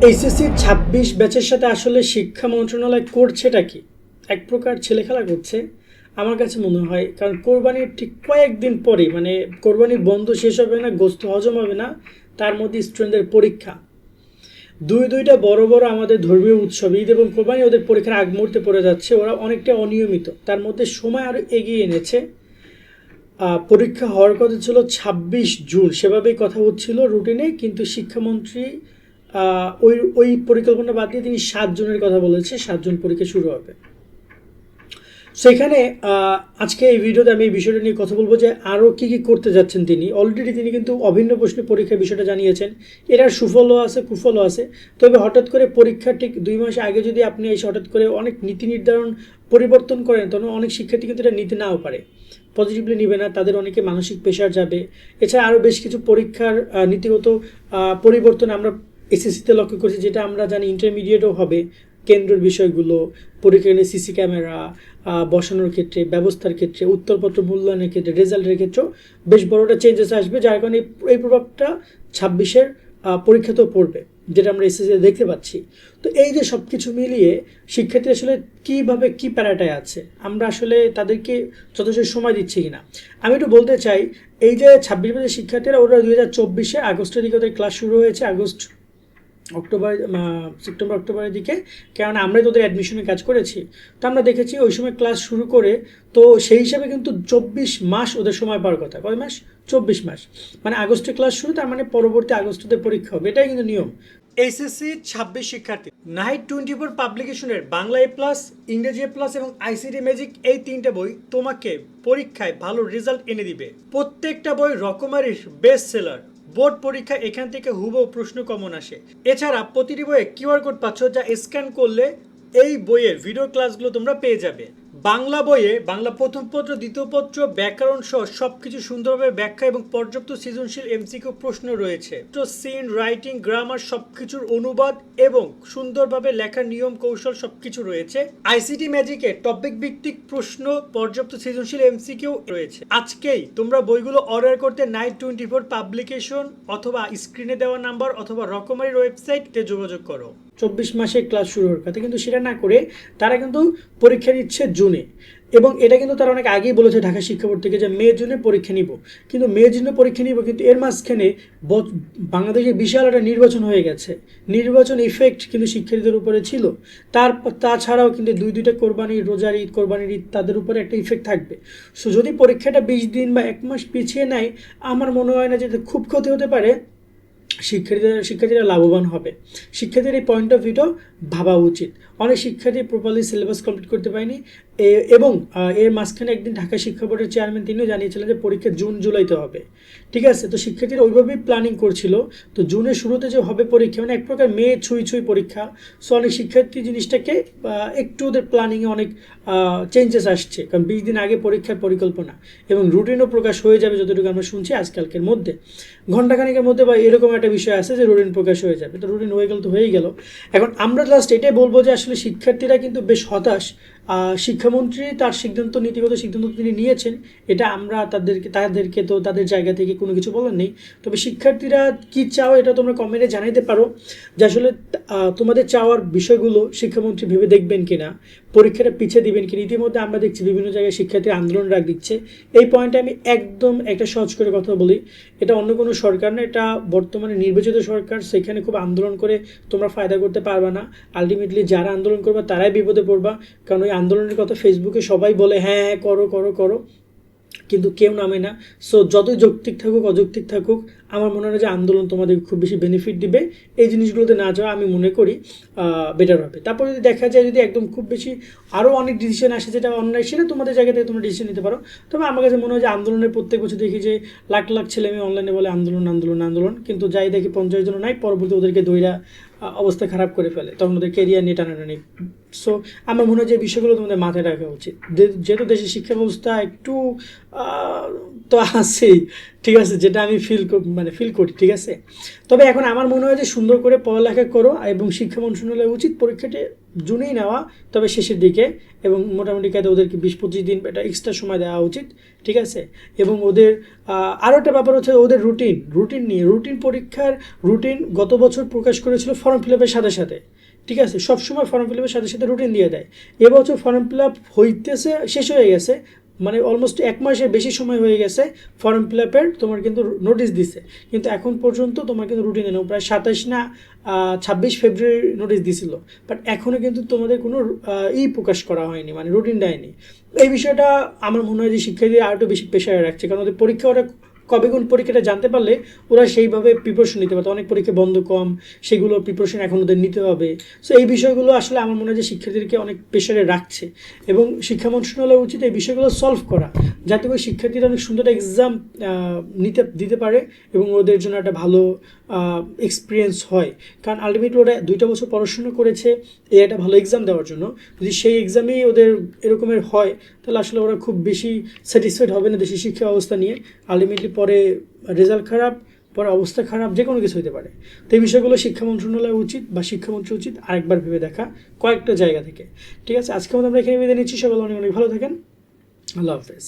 HSC ২৬ ব্যাচের সাথে আসলে শিক্ষা মন্ত্রণালয় করছেটা কি? এক প্রকার ছেলেখেলা করছে আমার কাছে মনে হয়। কারণ কোরবানির ঠিক কয়েকদিন পরে, মানে কোরবানির বন্ধ শেষ হবে না, গোস্ত হজম হবে না, তার মধ্যে স্টুডেন্টদের পরীক্ষা। দুইটা বড় বড় আমাদের ধর্মীয় উৎসব ঈদ এবং কোরবানি ওদের পরীক্ষার আগ মুহূর্তে পড়ে যাচ্ছে। ওরা অনেকটা অনিয়মিত, তার মধ্যে সময় আরও এগিয়ে এনেছে। পরীক্ষা হওয়ার কথা ছিল ২৬ জুন, সেভাবেই কথা হচ্ছিল রুটিনে, কিন্তু শিক্ষামন্ত্রী ওই পরিকল্পনা বাদ দিয়ে তিনি ৭ জুনের কথা বলেছে, ৭ জুন পরীক্ষা শুরু হবে। সেখানে আজকে এই ভিডিওতে আমি এই বিষয়টা নিয়ে কথা বলবো যে আরও কী কী করতে যাচ্ছেন তিনি। অলরেডি তিনি কিন্তু অভিন্ন প্রশ্নে পরীক্ষার বিষয়টা জানিয়েছেন। এটার সুফলও আছে, কুফলও আছে। তবে হঠাৎ করে পরীক্ষার ঠিক ২ মাস আগে যদি আপনি এসে হঠাৎ করে অনেক নীতি নির্ধারণ পরিবর্তন করেন, তখন অনেক শিক্ষার্থী কিন্তু এটা নিতে নাও পারে, পজিটিভলি নিবে না, তাদের অনেকে মানসিক প্রেশার যাবে। এছাড়া আরও বেশ কিছু পরীক্ষার নীতিগত পরিবর্তন আমরা এসএসসিতে লক্ষ্য করছি, যেটা আমরা জানি ইন্টারমিডিয়েটও হবে। কেন্দ্রের বিষয়গুলো, পরীক্ষা সিসি ক্যামেরা বসানোর ক্ষেত্রে, ব্যবস্থার ক্ষেত্রে, উত্তরপত্র মূল্যায়নের ক্ষেত্রে, রেজাল্টের ক্ষেত্রেও বেশ বড়টা চেঞ্জেস আসবে, যার কারণে এই প্রভাবটা ২৬-এর পরীক্ষাতেও পড়বে, যেটা আমরা এসএসসিতে দেখতে পাচ্ছি। তো এই যে সব কিছু মিলিয়ে শিক্ষার্থী আসলে কীভাবে কী প্যারাটায় আছে, আমরা আসলে তাদেরকে যথেষ্ট সময় দিচ্ছি কিনা। আমি একটু বলতে চাই, এই যে ২৬ ব্যাচের শিক্ষার্থীরা, ওরা ২০২৪-এ আগস্টের দিকে ওদের ক্লাস শুরু হয়েছে, সেপ্টেম্বর অক্টোবরের দিকে, কারণ আমরাই তোদের অ্যাডমিশনের কাজ করেছি। তো আমরা দেখেছি ওই সময় ক্লাস শুরু করে, তো সেই হিসাবে কিন্তু ২৪ মাস ওদের সময় পাওয়ার কথা। কয় মাস? ২৪ মাস। মানে আগস্টে ক্লাস শুরু, তার মানে পরবর্তী আগস্টে পরীক্ষা হবে, এটাই কিন্তু নিয়ম। এইচএসসি ২৬ শিক্ষার্থী নাইট 24 পাবলিকেশনের বাংলা এ প্লাস, ইংরেজি এ প্লাস এবং আইসিটি ম্যাজিক, এই 3টে বই তোমাকে পরীক্ষায় ভালো রেজাল্ট এনে দিবে। প্রত্যেকটা বই রকমারি বেস্ট সেলার। বোর্ড পরীক্ষা এখান থেকে হুবহু প্রশ্ন কমন আসে। এছাড়া প্রতিটি বইয়ে কিউআর কোড পাচ্ছ, যা স্ক্যান করলে এই বইয়ের ভিডিও ক্লাসগুলো তোমরা পেয়ে যাবে। বাংলা বইয়ে বাংলা প্রথম পত্র, দ্বিতীয় পত্র, ব্যাকরণ সহ সবকিছু সুন্দরভাবে ব্যাখ্যা এবং পর্যাপ্ত সৃজনশীল এমসিকিউ প্রশ্ন রয়েছে। তো সিন, রাইটিং, গ্রামার সবকিছুর অনুবাদ এবং সুন্দরভাবে লেখার নিয়ম কৌশল সবকিছু রয়েছে। আইসিটি ম্যাজিকে টপিক ভিত্তিক প্রশ্ন, পর্যাপ্ত সৃজনশীল এমসিকিউ রয়েছে। আজকেই তোমরা বইগুলো অর্ডার করতে নাইট 24 পাবলিকেশন অথবা স্ক্রিনে দেওয়া নাম্বার অথবা রকমারির ওয়েবসাইটে যোগাযোগ করো। ২৪ মাসে ক্লাস শুরু হওয়ার কথা, কিন্তু সেটা না করে তারা কিন্তু পরীক্ষা নিচ্ছে জুনে। এবং এটা কিন্তু তারা অনেক আগেই বলেছে ঢাকা শিক্ষা বোর্ড থেকে, যে মে জুনে পরীক্ষা নিব। কিন্তু মে জুনে পরীক্ষা নিব, কিন্তু এর মাঝখানে বাংলাদেশে বিশাল একটা নির্বাচন হয়ে গেছে। নির্বাচন ইফেক্ট কিন্তু শিক্ষার্থীদের উপরে ছিল। তাছাড়াও কিন্তু দুইটা কোরবানি, রোজার ঈদ, কোরবানির ঈদ, তাদের উপরে একটা ইফেক্ট থাকবে। সো যদি পরীক্ষাটা ২০ দিন বা ১ মাস পিছিয়ে নেয়, আমার মনে হয় না যে খুব ক্ষতি হতে পারে। শিক্ষার্থীরা লাভবান হবে। শিক্ষার্থীর এই পয়েন্ট অফ ভিউটাও ভাবা উচিত। অনেক শিক্ষার্থী প্রপারলি সিলেবাস কমপ্লিট করতে পারেনি, এবং এর মাঝখানে একদিন ঢাকা শিক্ষা বোর্ডের চেয়ারম্যান তিনিও জানিয়েছিলেন যে পরীক্ষা জুন জুলাইতে হবে। ঠিক আছে, তো শিক্ষার্থীরা ওইভাবেই প্ল্যানিং করছিল। তো জুনের শুরুতে যে হবে পরীক্ষা, মানে এক প্রকার মে ছুঁই পরীক্ষা। সো অনেক শিক্ষার্থী জিনিসটাকে একটু ওদের প্ল্যানিংয়ে অনেক চেঞ্জেস আসছে, কারণ ২০ দিন আগে পরীক্ষার পরিকল্পনা, এবং রুটিনও প্রকাশ হয়ে যাবে যতটুকু আমরা শুনছি আজকালকের মধ্যে, ঘণ্টাখানিকের মধ্যে, বা এরকম একটা বিষয় আছে যে রুটিন প্রকাশ হয়ে যাবে। তো রুটিন হয়ে গেল তো হয়েই গেল। এখন আমরা লাস্ট এটাই বলবো যে আসলে শিক্ষার্থীরা কিন্তু বেশ হতাশ। শিক্ষামন্ত্রী তার নীতিগত সিদ্ধান্ত তিনি নিয়েছেন, এটা আমরা তাদেরকে তো তাদের জায়গা থেকে কোনো কিছু বলার নেই। তবে শিক্ষার্থীরা কি চাও, এটা তোমরা কমেন্টে জানাইতে পারো, যে আসলে তোমাদের চাওয়ার বিষয়গুলো শিক্ষামন্ত্রী ভেবে দেখবেন কিনা, পরীক্ষাটা পিছিয়ে দিবেন কিনা। ইতিমধ্যে আমরা দেখছি বিভিন্ন জায়গায় শিক্ষার্থী আন্দোলন ডাক দিচ্ছে। এই পয়েন্টে আমি একদম একটা সহজ করে কথা বলি, এটা অন্য কোনো সরকার না, এটা বর্তমানে নির্বাচিত সরকার। সেখানে খুব আন্দোলন করে তোমরা ফায়দা করতে পারবা না। আলটিমেটলি যারা আন্দোলন করবা তারাই বিপদে পড়বা, কারণ ওই আন্দোলনের কথা ফেসবুকে সবাই বলে, হ্যাঁ করো করো করো, কিন্তু কেউ নামে না। সো যতই যৌক্তিক থাকুক অযৌক্তিক থাকুক, আমার মনে হয় যে আন্দোলন তোমাদের খুব বেশি বেনিফিট দিবে। এই জিনিসগুলোতে না যাওয়া আমি মনে করি বেটার হবে। তারপর যদি দেখা যায় যদি একদম খুব বেশি আরও অনেক ডিসিশন আসে যেটা অন্যায়, সেটা তোমাদের জায়গা থেকে তোমরা ডিসিশন নিতে পারো। তবে আমার কাছে মনে হয় যে আন্দোলনের প্রত্যেক বছর দেখি যে লাখ লাখ ছেলে মেয়ে অনলাইনে বলে আন্দোলন আন্দোলন আন্দোলন, কিন্তু যাই দেখি 50 জন নাই, পরবর্তী ওদেরকে দইরা অবস্থা খারাপ করে ফেলে, তখন ওদের কেরিয়ার নিয়ে টানাটানি। সো আমার মনে হয় যে বিষয়গুলো তোমাদের মাথায় রাখা উচিত। যেহেতু দেশের শিক্ষা ব্যবস্থা একটু তো আছেই, ঠিক আছে, যেটা আমি ফিল করি, ঠিক আছে। তবে এখন আমার মনে হয় যে সুন্দর করে পড়ালেখা করো, এবং শিক্ষা মন্ত্রণালয় উচিত পরীক্ষাটি জুনেই নেওয়া, তবে শেষের দিকে, এবং মোটামুটি কায়দা ওদেরকে 20-25 দিন একটা এক্সট্রা সময় দেওয়া উচিত, ঠিক আছে। এবং ওদের আরও একটা ব্যাপার হচ্ছে ওদের রুটিন পরীক্ষার রুটিন গত বছর প্রকাশ করেছিল ফর্ম ফিল আপের সাথে সাথে, ঠিক আছে। সবসময় ফর্ম ফিল আপের সাথে সাথে রুটিন দিয়ে দেয়। এবছর ফর্ম ফিল আপ হইতেছে, শেষ হয়ে গেছে, মানে অলমোস্ট 1 মাসের বেশি সময় হয়ে গেছে ফর্ম ফিল আপের, তোমার কিন্তু নোটিশ দিছে, কিন্তু এখন পর্যন্ত তোমার কিন্তু রুটিন নেই। প্রায় 27 না 26 ফেব্রুয়ারি নোটিশ দিছিল, বাট এখনও কিন্তু তোমাদের কোনো প্রকাশ করা হয়নি, মানে রুটিন দেয়নি। এই বিষয়টা আমার মনে হয় যে শিক্ষার্থীরা আরও একটু বেশি প্রেশারে রাখছে, কারণ ওদের পরীক্ষা ওরা কবে কোন পরীক্ষাটা জানতে পারলে ওরা সেইভাবে প্রিপারেশন নিতে পারতো। অনেক পরীক্ষা বন্ধ কম, সেগুলো প্রিপারেশন এখন ওদের নিতে হবে। সো এই বিষয়গুলো আসলে আমার মনে হয় যে শিক্ষার্থীদেরকে অনেক প্রেশারে রাখছে, এবং শিক্ষা মন্ত্রণালয়ের উচিত এই বিষয়গুলো সলভ করা, যাতে করে শিক্ষার্থীরা অনেক সুন্দর এক্সাম দিতে পারে এবং ওদের জন্য একটা ভালো এক্সপিরিয়েন্স হয়। কারণ আলটিমেটলি ওরা 2টা বছর পড়াশোনা করেছে একটা ভালো এক্সাম দেওয়ার জন্য। যদি সেই এক্সামেই ওদের এরকমের হয়, তাহলে আসলে ওরা খুব বেশি স্যাটিসফাইড হবে না দেশের শিক্ষা ব্যবস্থা নিয়ে। আলটিমেটলি পরে রেজাল্ট খারাপ, পরে অবস্থা খারাপ, যে কোনো কিছু হতে পারে। তো এই বিষয়গুলো শিক্ষা মন্ত্রণালয় উচিত বা শিক্ষামন্ত্রী উচিত আরেকবার ভেবে দেখা কয়েকটা জায়গা থেকে, ঠিক আছে। আজকে আমরা এখানে বিদায় নিচ্ছি। সবাই অনেক অনেক ভালো থাকেন। আল্লাহ হাফেজ।